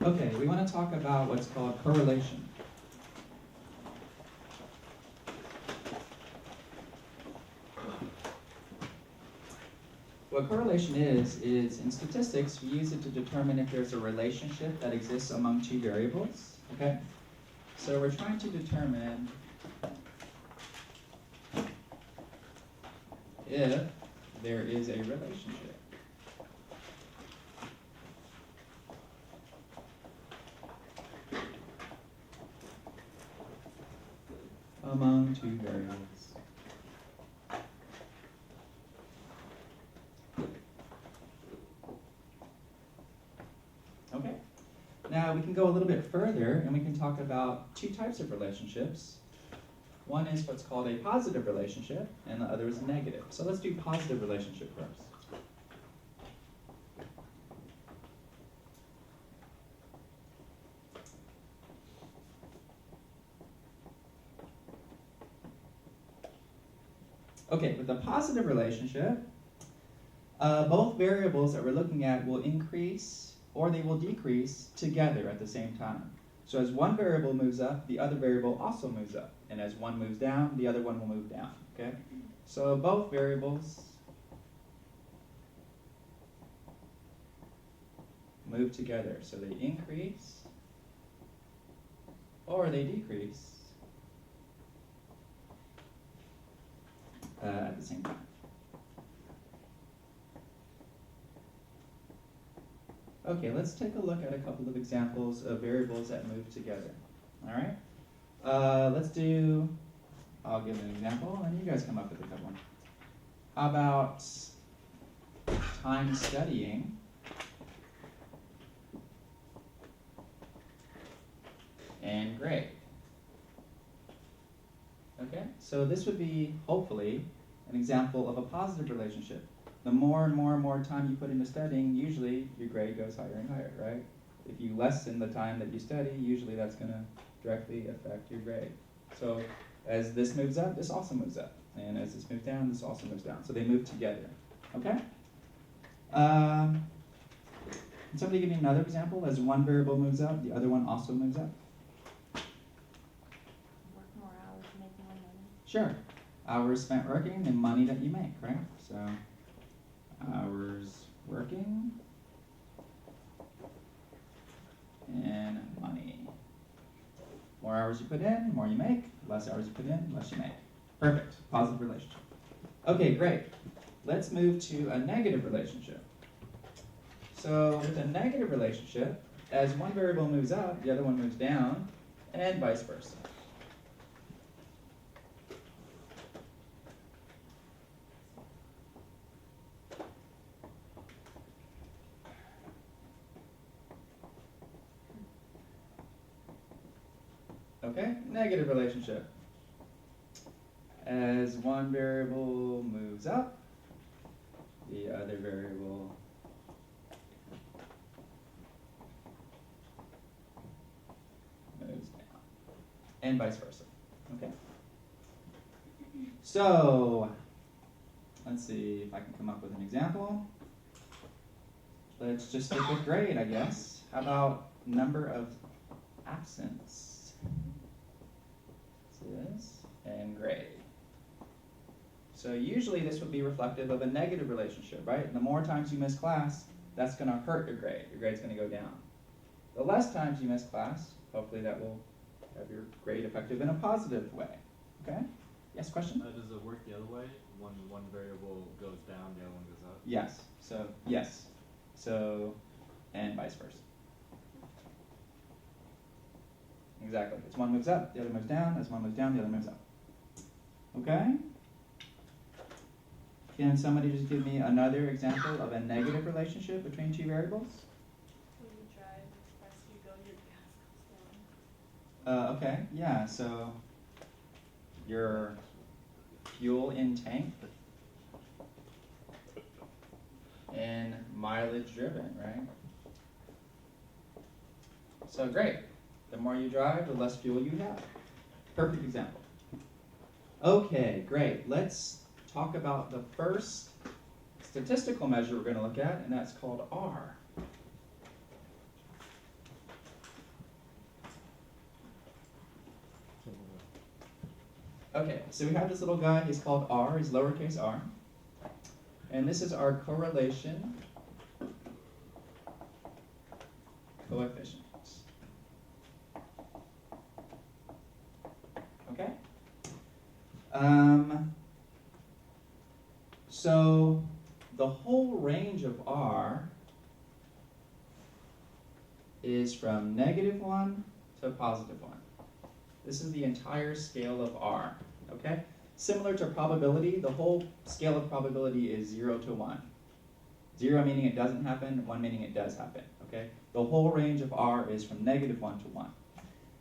Okay, we want to talk about what's called correlation. What correlation is in statistics, we use it to determine if there's a relationship that exists among two variables, okay? So we're trying to determine if there is a relationship among two variables. Okay. Now we can go a little bit further and we can talk about two types of relationships. One is what's called a positive relationship and the other is negative. So let's do positive relationship first. Okay, with a positive relationship, both variables that we're looking at will increase or they will decrease together at the same time. So as one variable moves up, the other variable also moves up. And as one moves down, the other one will move down, okay? So both variables move together. So they increase or they decrease at the same time. Okay, let's take a look at a couple of examples of variables that move together. All right? I'll give an example, and you guys come up with a couple. How about time studying and grade? Okay, so this would be, hopefully, an example of a positive relationship. The more and more and more time you put into studying, usually your grade goes higher and higher, right? If you lessen the time that you study, usually that's going to directly affect your grade. So as this moves up, this also moves up. And as this moves down, this also moves down. So they move together, okay? Can somebody give me another example? As one variable moves up, the other one also moves up? Work more hours, make more money. Sure. Hours spent working and money that you make, right? So hours working and money. More hours you put in, more you make. Less hours you put in, less you make. Perfect. Positive relationship. Okay, great. Let's move to a negative relationship. So with a negative relationship, as one variable moves up, the other one moves down, and vice versa. Okay, negative relationship. As one variable moves up, the other variable moves down, and vice versa. Okay. So, let's see if I can come up with an example. Let's just stick with grade, I guess. How about number of absence? And grade. So usually this would be reflective of a negative relationship, right? The more times you miss class, that's going to hurt your grade. Your grade's going to go down. The less times you miss class, hopefully that will have your grade affected in a positive way. Okay? Yes, question? Does it work the other way? One variable goes down, the other one goes up? Yes. So, and vice versa. Exactly. As one moves up, the other moves down. As one moves down, the other moves up. Okay? Can somebody just give me another example of a negative relationship between two variables? When you drive, as fast as you go, your gas goes down. Okay, yeah, so your fuel in tank and mileage driven, right? So great. The more you drive, the less fuel you have. Perfect example. Okay, great. Let's talk about the first statistical measure we're going to look at, and that's called R. Okay, so we have this little guy, he's called R, he's lowercase r. And this is our correlation coefficient. Okay? So the whole range of R is from -1 to +1. This is the entire scale of R, okay? Similar to probability, the whole scale of probability is 0 to 1. 0 meaning it doesn't happen, 1 meaning it does happen, okay? The whole range of R is from -1 to 1.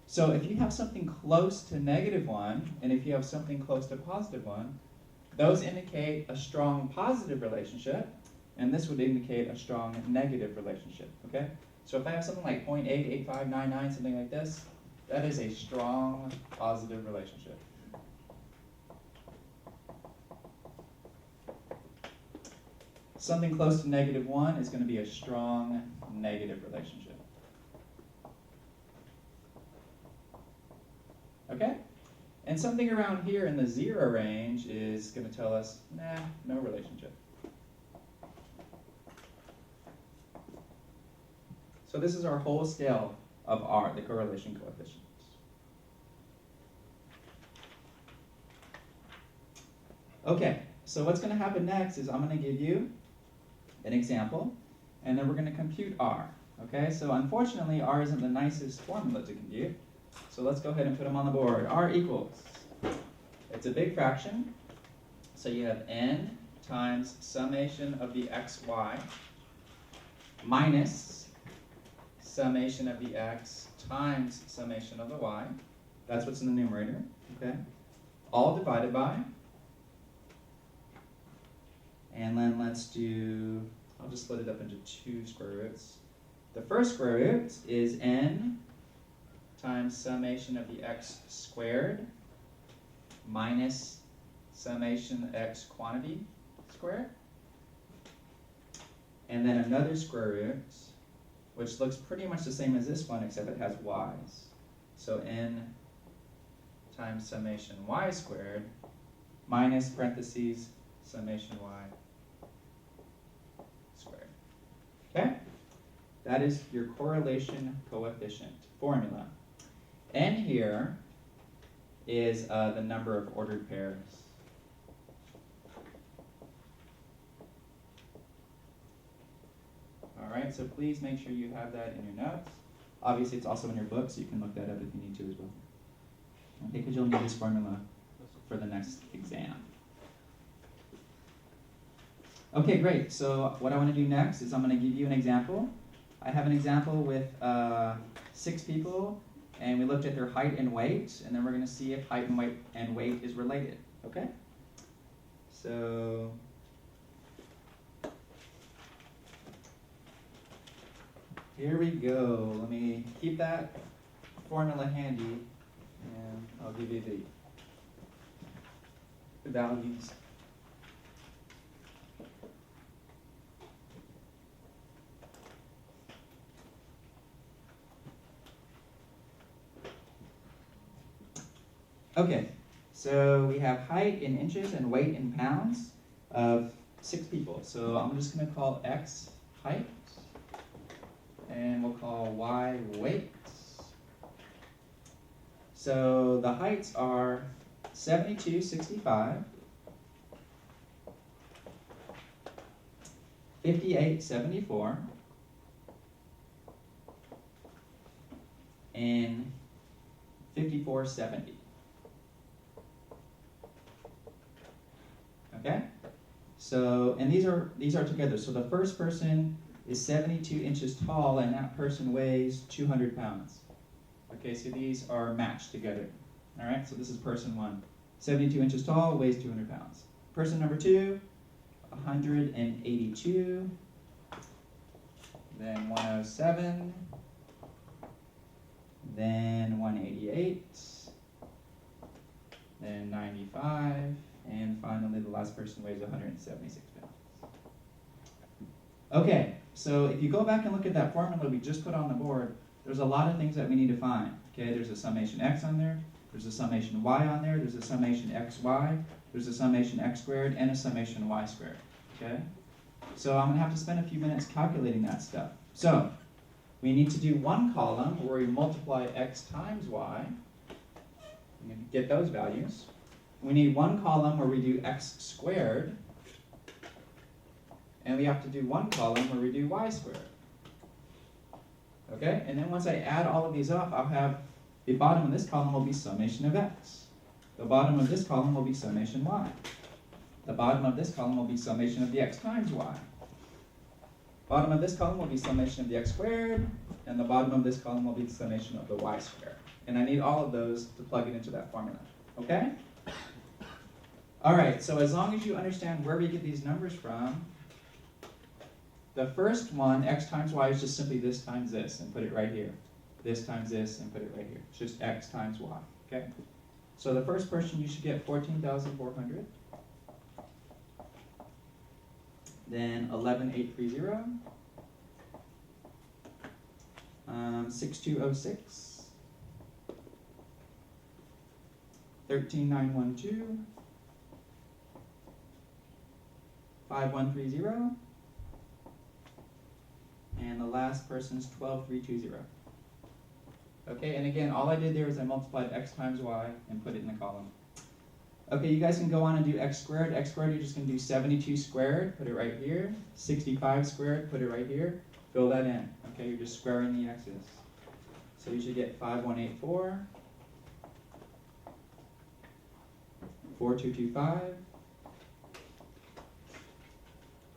So if you have something close to -1, and if you have something close to +1, those indicate a strong positive relationship, and this would indicate a strong negative relationship, okay? So if I have something like 0.88599, something like this, that is a strong positive relationship. Something close to -1 is going to be a strong negative relationship. Okay? And something around here in the 0 range is going to tell us, nah, no relationship. So this is our whole scale of R, the correlation coefficients. Okay, so what's going to happen next is I'm going to give you an example, and then we're going to compute R. Okay, so unfortunately, R isn't the nicest formula to compute. So let's go ahead and put them on the board. R equals, it's a big fraction, so you have n times summation of the xy minus summation of the x times summation of the y. That's what's in the numerator, okay? All divided by, and then let's do, I'll just split it up into 2 square roots. The first square root is n times summation of the x squared minus summation x quantity squared. And then another square root, which looks pretty much the same as this one, except it has y's. So n times summation y squared minus parentheses summation y squared. Okay? That is your correlation coefficient formula. N here is the number of ordered pairs. All right, so please make sure you have that in your notes. Obviously, it's also in your book, so you can look that up if you need to as well. Okay, because you'll need this formula for the next exam. Okay, great. So what I want to do next is I'm going to give you an example. I have an example with 6 people, and we looked at their height and weight, and then we're going to see if height and weight is related. Okay? So here we go. Let me keep that formula handy, and I'll give you the values. Okay, so we have height in inches and weight in pounds of 6 people. So I'm just going to call X height, and we'll call Y weight. So the heights are 72.65, 58.74, and 54.70. Okay? So, and these are together. So the first person is 72 inches tall, and that person weighs 200 pounds. Okay, so these are matched together. All right, so this is person 1. 72 inches tall, weighs 200 pounds. Person number 2, 182, then 107, then 188, then 95, and finally the last person weighs 176 pounds. Okay, so if you go back and look at that formula we just put on the board, there's a lot of things that we need to find. Okay, there's a summation x on there's There's a summation y on there, there's a summation xy, there's a summation x squared, and a summation y squared. Okay? So I'm going to have to spend a few minutes calculating that stuff. So we need to do one column where we multiply x times y. I'm going to get those values. We need one column where we do x squared. And we have to do one column where we do y squared. Okay? And then once I add all of these up, I'll have the bottom of this column will be summation of x. The bottom of this column will be summation y. The bottom of this column will be summation of the x times y. Bottom of this column will be summation of the x squared, and the bottom of this column will be the summation of the y squared. And I need all of those to plug it into that formula. Okay? All right, so as long as you understand where we get these numbers from, the first one, x times y, is just simply this times this, and put it right here. This times this, and put it right here. It's just x times y. Okay? So the first person, you should get 14,400. Then 11,830. 6206. 13,912. 5130. And the last person's 12,320. Okay, and again, all I did there is I multiplied x times y and put it in the column. Okay, you guys can go on and do x squared. X squared, you're just going to do 72 squared, put it right here. 65 squared, put it right here. Fill that in. Okay, you're just squaring the x's. So you should get 5184, 4225,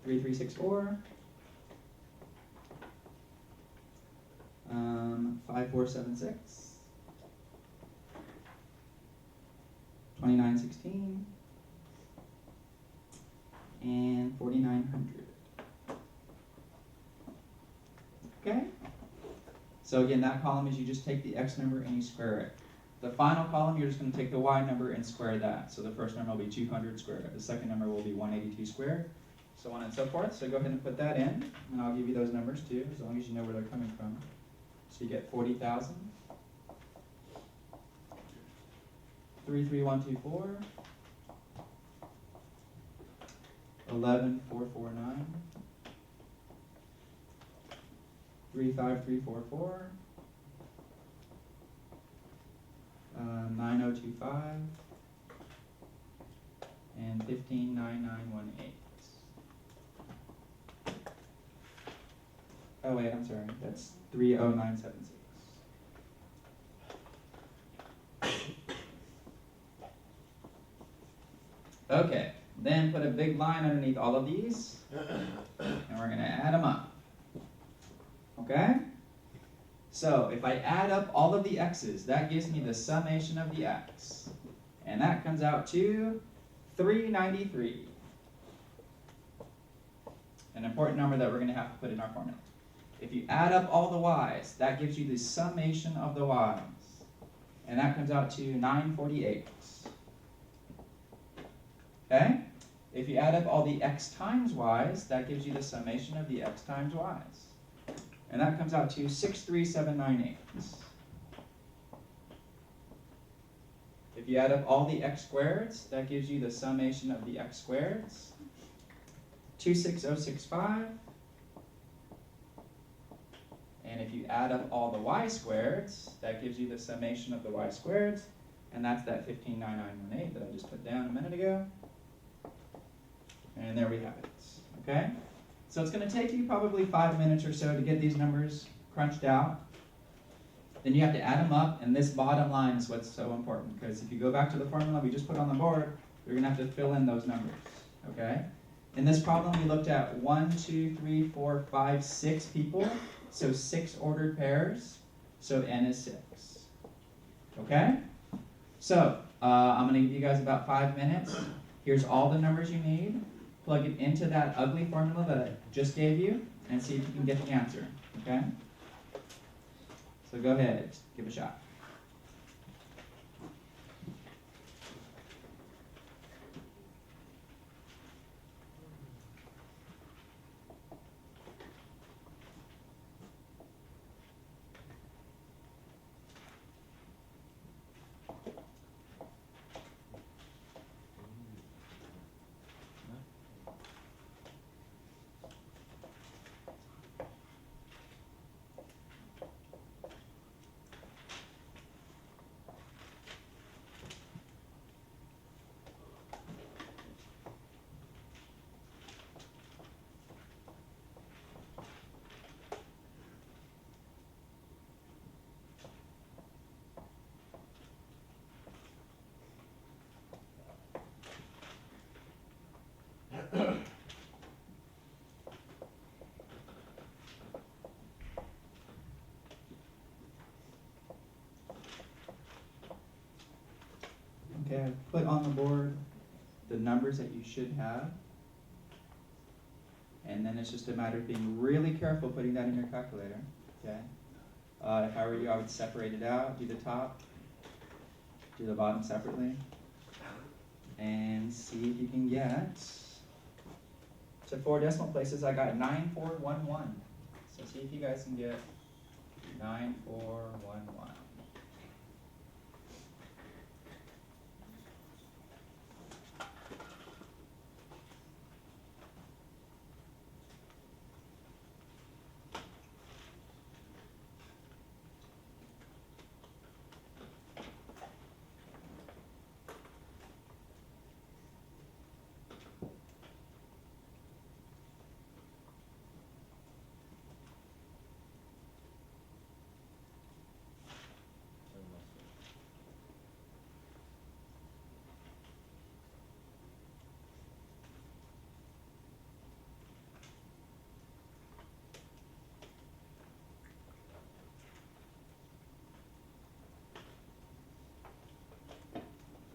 3364, 5476, 2916, and 4900. Okay? So again, that column is you just take the x number and you square it. The final column, you're just going to take the y number and square that. So the first number will be 200 squared. The second number will be 182 squared, so on and so forth. So go ahead and put that in, and I'll give you those numbers too, as long as you know where they're coming from. So you get 40,000, 33124, 11,449, 35344, 9025, and 159918. Oh wait, I'm sorry. That's 30976. Okay, then put a big line underneath all of these, and we're going to add them up. Okay? So if I add up all of the x's, that gives me the summation of the x. And that comes out to 393. An important number that we're going to have to put in our formula. If you add up all the y's, that gives you the summation of the y's. And that comes out to 948. Okay? If you add up all the x times y's, that gives you the summation of the x times y's. And that comes out to 63798. If you add up all the x squareds, that gives you the summation of the x squareds. 26065. And if you add up all the y squareds, that gives you the summation of the y squareds. And that's that 159918 that I just put down a minute ago. And there we have it. Okay? So it's going to take you probably 5 minutes or so to get these numbers crunched out. Then you have to add them up, and this bottom line is what's so important, because if you go back to the formula we just put on the board, you're going to have to fill in those numbers. Okay? In this problem, we looked at 1, 2, 3, 4, 5, 6 people, so 6 ordered pairs, so n is 6. Okay? So I'm going to give you guys about 5 minutes. Here's all the numbers you need. Plug it into that ugly formula that I just gave you, and see if you can get the answer. Okay? So go ahead, give it a shot. Okay, I've put on the board the numbers that you should have. And then it's just a matter of being really careful putting that in your calculator. Okay. If I were you, I would separate it out, do the top, do the bottom separately, and see if you can get to 4 decimal places. I got 9411. So see if you guys can get 9411.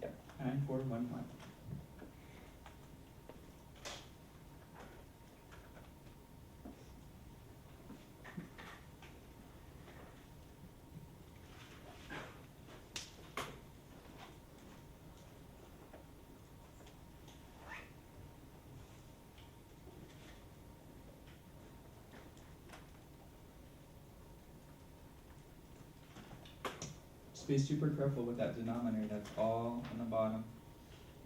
Yep, 9411. Just be super careful with that denominator. That's all on the bottom.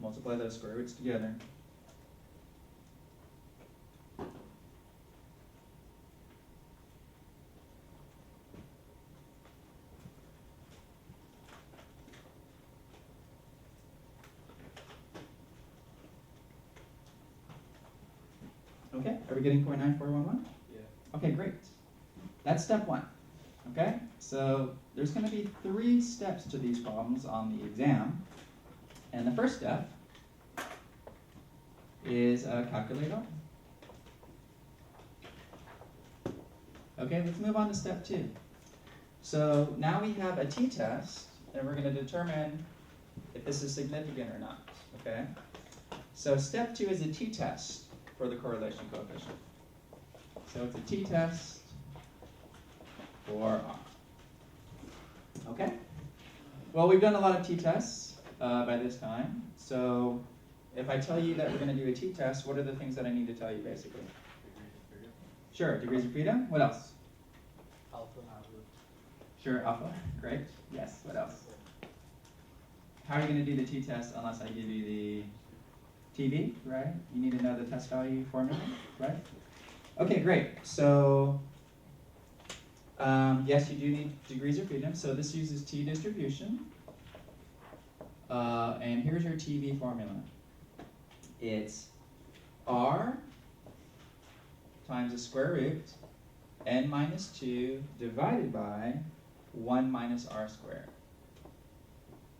Multiply those square roots together. Okay, are we getting 0.9411? Yeah. Okay, great. That's step 1. Okay, so there's going to be 3 steps to these problems on the exam. And the first step is calculate all. Okay, let's move on to step 2. So now we have a t-test, and we're going to determine if this is significant or not. Okay, so step 2 is a t-test for the correlation coefficient. So it's a t-test for R. Okay? Well, we've done a lot of t-tests by this time. So if I tell you that we're going to do a t-test, what are the things that I need to tell you, basically? Degrees of freedom. Sure, degrees of freedom. What else? Alpha. Sure, alpha. Great. Yes, what else? How are you going to do the t-test unless I give you the TV, right? You need to know the test value formula, right? Okay, great. So yes, you do need degrees of freedom. So this uses t distribution. And here's your TV formula. It's r times the square root n minus 2 divided by 1 minus r squared.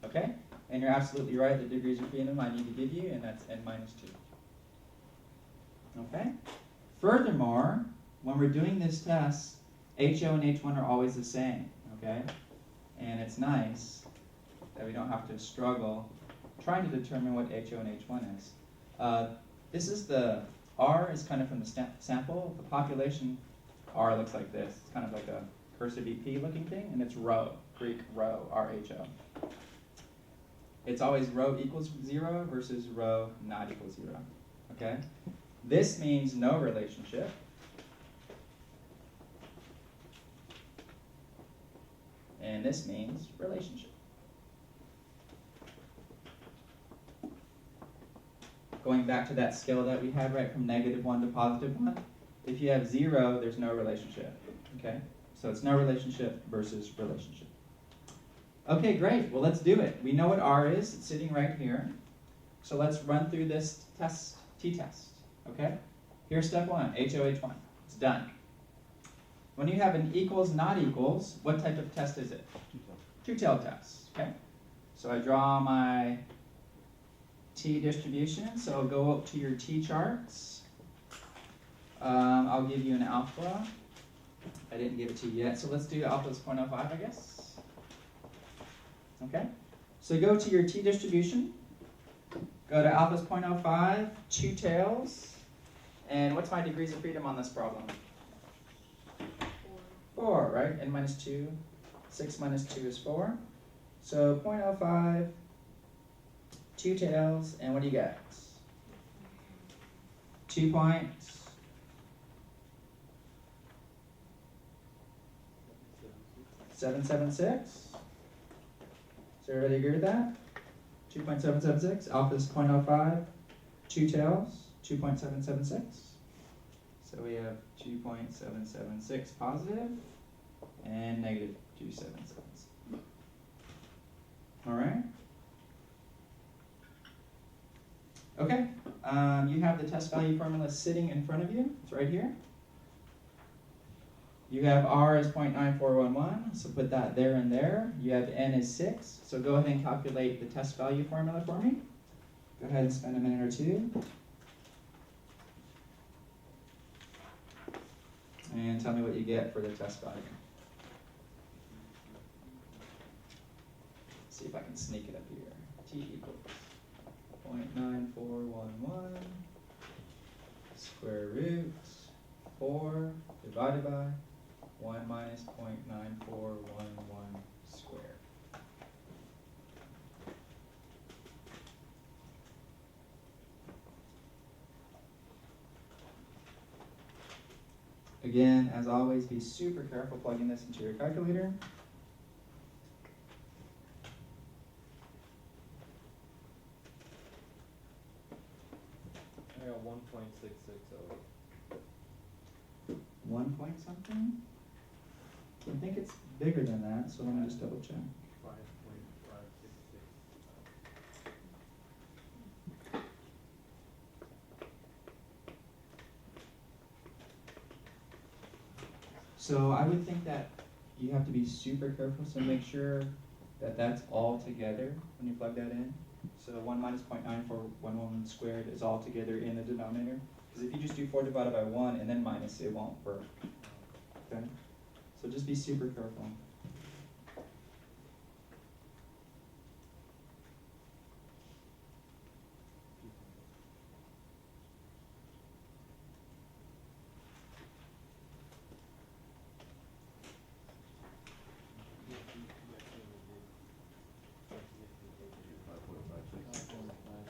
Okay? And you're absolutely right, the degrees of freedom I need to give you, and that's n minus 2. Okay? Furthermore, when we're doing this test, HO and H1 are always the same, okay? And it's nice that we don't have to struggle trying to determine what HO and H1 is. This is the, R is kind of from the sample. The population, R looks like this. It's kind of like a cursive EP looking thing, and it's rho, Greek rho, R-H-O. It's always rho equals 0 versus rho not equals 0, okay? This means no relationship. And this means relationship. Going back to that scale that we had right from -1 to +1, if you have 0, there's no relationship, okay? So it's no relationship versus relationship. Okay, great. Well, let's do it. We know what R is. It's sitting right here. So let's run through this test, t-test, okay? Here's step 1, HOH1. It's done. When you have an equals, not equals, what type of test is it? Two-tailed test, okay? So I draw my t distribution. So I'll go up to your t charts. I'll give you an alpha. I didn't give it to you yet. So let's do alpha is 0.05, I guess. Okay? So go to your t-distribution, go to alpha's 0.05, 2 tails, and what's my degrees of freedom on this problem? 4, right? N minus 2, 6 minus 2 is 4. So 0.05, 2 tails, and what do you get? 2.776. Does everybody agree with that? 2.776. Alpha is 0.05. 2 tails, 2.776. So we have 2.776 positive and negative 2.776. All right. Okay. You have the test value formula sitting in front of you. It's right here. You have R as 0.9411, so put that there and there. You have N as 6, so go ahead and calculate the test value formula for me. Go ahead and spend a minute or two. And tell me what you get for the test value. See if I can sneak it up here. T equals 0.9411 square root 4 divided by 1 minus 0.9411 squared. Again, as always, be super careful plugging this into your calculator. I got 1.660. 1 point something? I think it's bigger than that, so let me just double check. 5.566. So I would think that you have to be super careful, so make sure that that's all together when you plug that in. So 1 minus 0.9411 squared is all together in the denominator. Because if you just do 4 divided by 1 and then minus, it won't work. Okay? So just be super careful.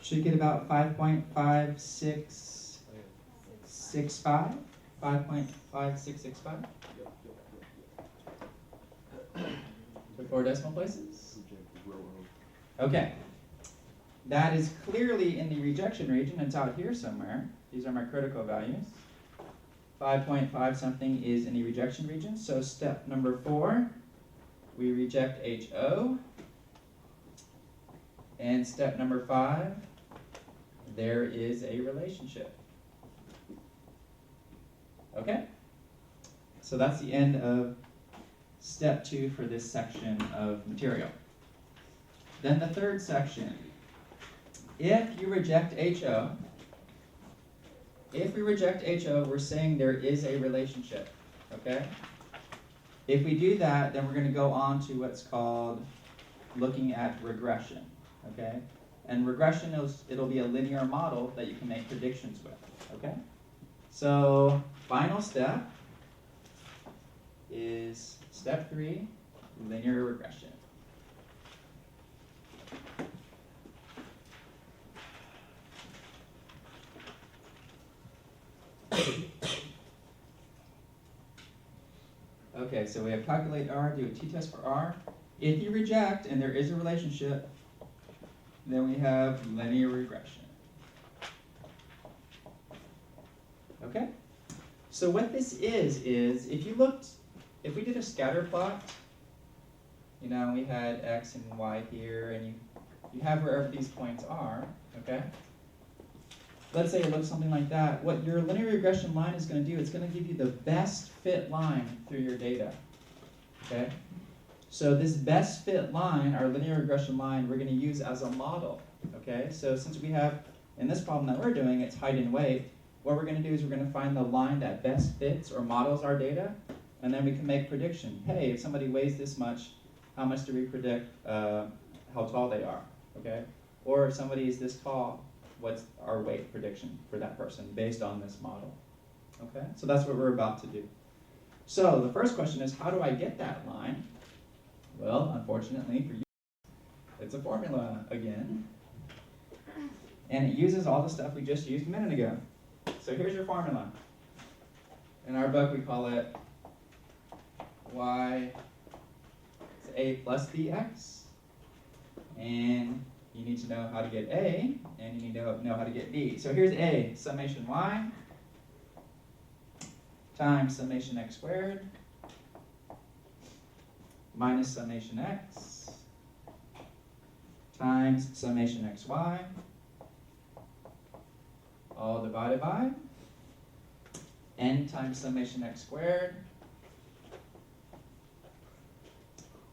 Should get about 5.5665. 5.5665. Before decimal places? Okay. That is clearly in the rejection region. It's out here somewhere. These are my critical values. 5.5 something is in the rejection region. So step number 4, we reject HO. And step number 5, there is a relationship. Okay? So that's the end of step 2 for this section of material. Then the third section. If you reject HO, we're saying there is a relationship. Okay? If we do that, then we're going to go on to what's called looking at regression. Okay? And regression, it'll be a linear model that you can make predictions with. Okay? So, final step is step 3, linear regression. Okay, so we have calculate R, do a t-test for R. If you reject and there is a relationship, then we have linear regression. Okay? So what this is if we did a scatter plot, we had X and Y here, and you have wherever these points are, okay? Let's say it looks something like that. What your linear regression line is going to do, it's going to give you the best fit line through your data, okay? So this best fit line, our linear regression line, we're going to use as a model, okay? So since we have, in this problem that we're doing, it's height and weight, what we're going to do is we're going to find the line that best fits or models our data, and then we can make prediction. Hey, if somebody weighs this much, how much do we predict how tall they are, okay? Or if somebody is this tall, what's our weight prediction for that person based on this model, okay? So that's what we're about to do. So the first question is, how do I get that line? Well, unfortunately for you, it's a formula again. And it uses all the stuff we just used a minute ago. So here's your formula. In our book, we call it y is a plus bx. And you need to know how to get a, and you need to know how to get b. So here's a, summation y times summation x squared minus summation x times summation xy, all divided by n times summation x squared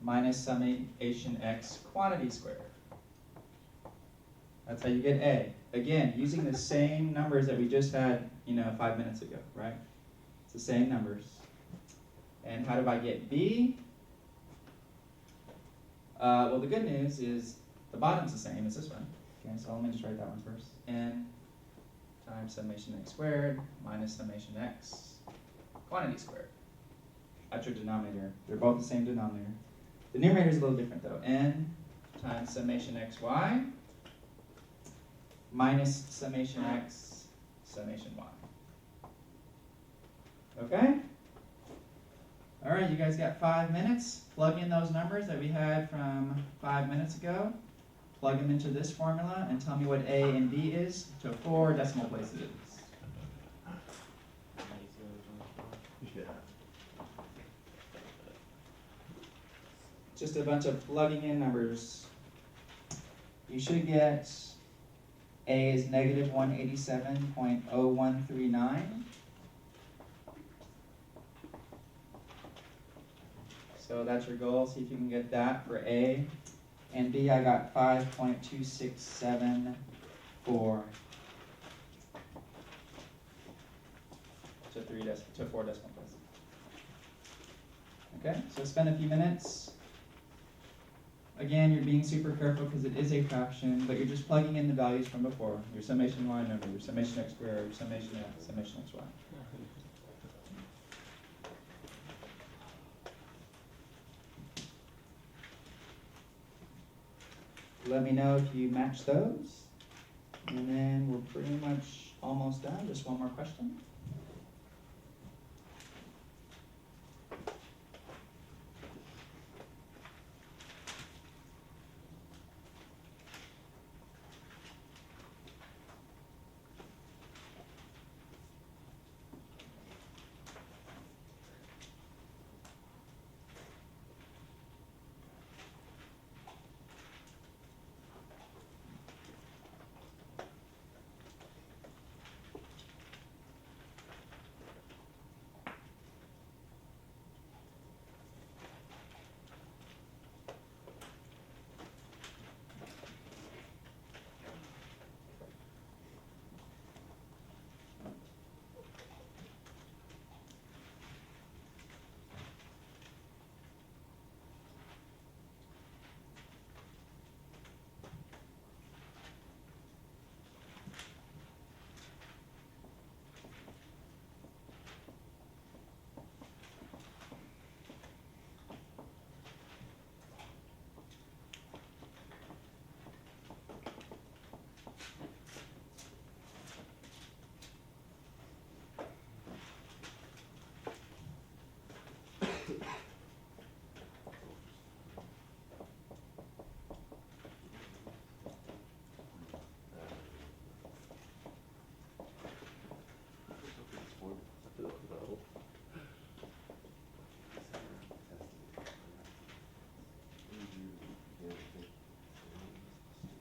minus summation x quantity squared. That's how you get A. Again, using the same numbers that we just had, 5 minutes ago, right? It's the same numbers. And how do I get B? Well, the good news is the bottom's the same as this one. Okay, so let me just write that one first. N times summation x squared minus summation x quantity squared. That's your denominator. They're both the same denominator. The numerator is a little different though. N times summation xy minus summation x summation y. Okay? All right, you guys got 5 minutes. Plug in those numbers that we had from 5 minutes ago. Plug them into this formula and tell me what A and B is to 4 decimal places. Yeah. Just a bunch of plugging in numbers. You should get A is negative 187.0139. So that's your goal. See if you can get that for A. And B, I got 5.2674 to 4 decimal places. Okay, so spend a few minutes. Again, you're being super careful because it is a fraction, but you're just plugging in the values from before. Your summation y number, your summation x squared, your summation x, summation xy. Let me know if you match those. And then we're pretty much almost done. Just one more question.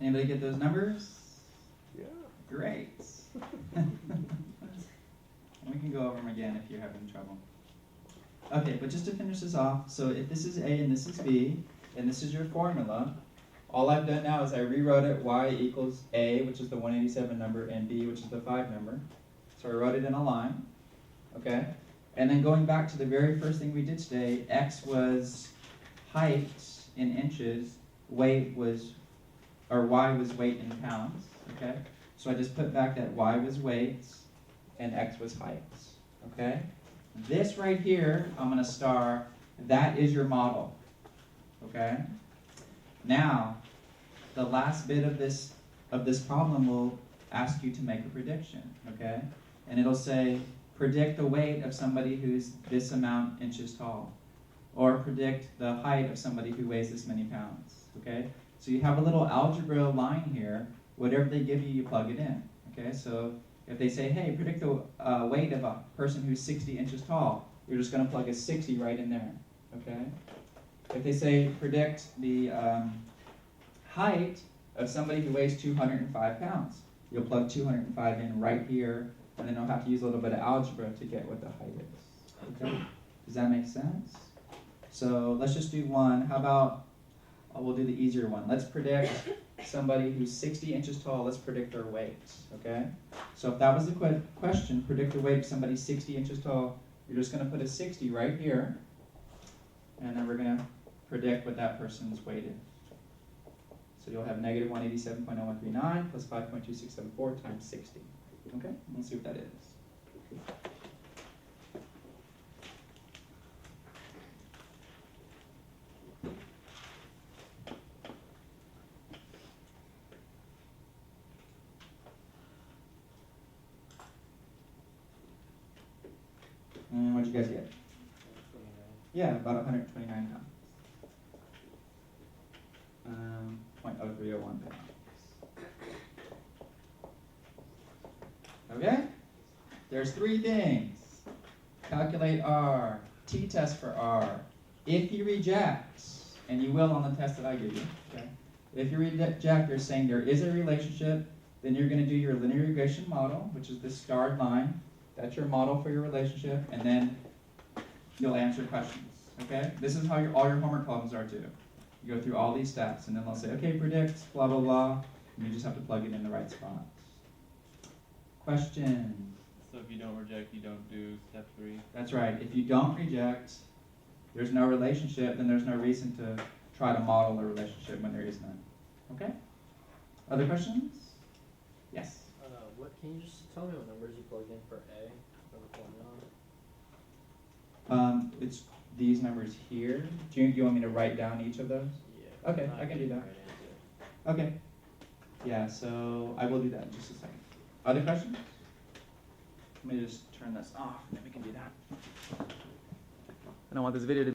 Anybody get those numbers? Yeah. Great. And we can go over them again if you're having trouble. Okay, but just to finish this off, so if this is A and this is B, and this is your formula, all I've done now is I rewrote it y equals A, which is the 187 number, and B, which is the 5 number. So I wrote it in a line, okay? And then going back to the very first thing we did today, x was height in inches, weight was, or y was weight in pounds, okay? So I just put back that y was weights and x was heights, okay? This right here, I'm going to star, that is your model, okay? Now, the last bit of this problem will ask you to make a prediction, okay? And it'll say, predict the weight of somebody who's this amount inches tall, or predict the height of somebody who weighs this many pounds, okay? So you have a little algebra line here. Whatever they give you, you plug it in, okay? So if they say, hey, predict the weight of a person who's 60 inches tall, you're just going to plug a 60 right in there, okay? If they say, predict the height of somebody who weighs 205 pounds, you'll plug 205 in right here, and then you'll have to use a little bit of algebra to get what the height is, okay? Does that make sense? So let's just do one. How about, we'll do the easier one. Let's predict somebody who's 60 inches tall. Let's predict their weight, okay? So if that was the question, predict the weight of somebody 60 inches tall, you're just going to put a 60 right here, and then we're going to predict what that person's weight is. So you'll have negative 187.0139 plus 5.2674 times 60. Okay, let's see what that is. What'd you guys get? 29. Yeah, about 129 pounds. 0.0301 pounds. Okay? There's three things. Calculate R. T-test for R. If you reject, and you will on the test that I give you, okay? If you reject, you're saying there is a relationship, then you're going to do your linear regression model, which is this starred line. That's your model for your relationship, and then you'll answer questions, okay? This is how all your homework problems are too. You go through all these steps, and then they'll say, okay, predict, blah, blah, blah, and you just have to plug it in the right spot. Question. So if you don't reject, you don't do step 3? That's right. If you don't reject, there's no relationship, then there's no reason to try to model a relationship when there is none. Okay? Other questions? Yes? What can you just tell me what numbers you plugged in for A for the formula? It's these numbers here. Do you want me to write down each of those? Yeah. Okay, I can do that. Okay. Yeah, so I will do that in just a second. Other questions? Let me just turn this off, and then we can do that. I don't want this video to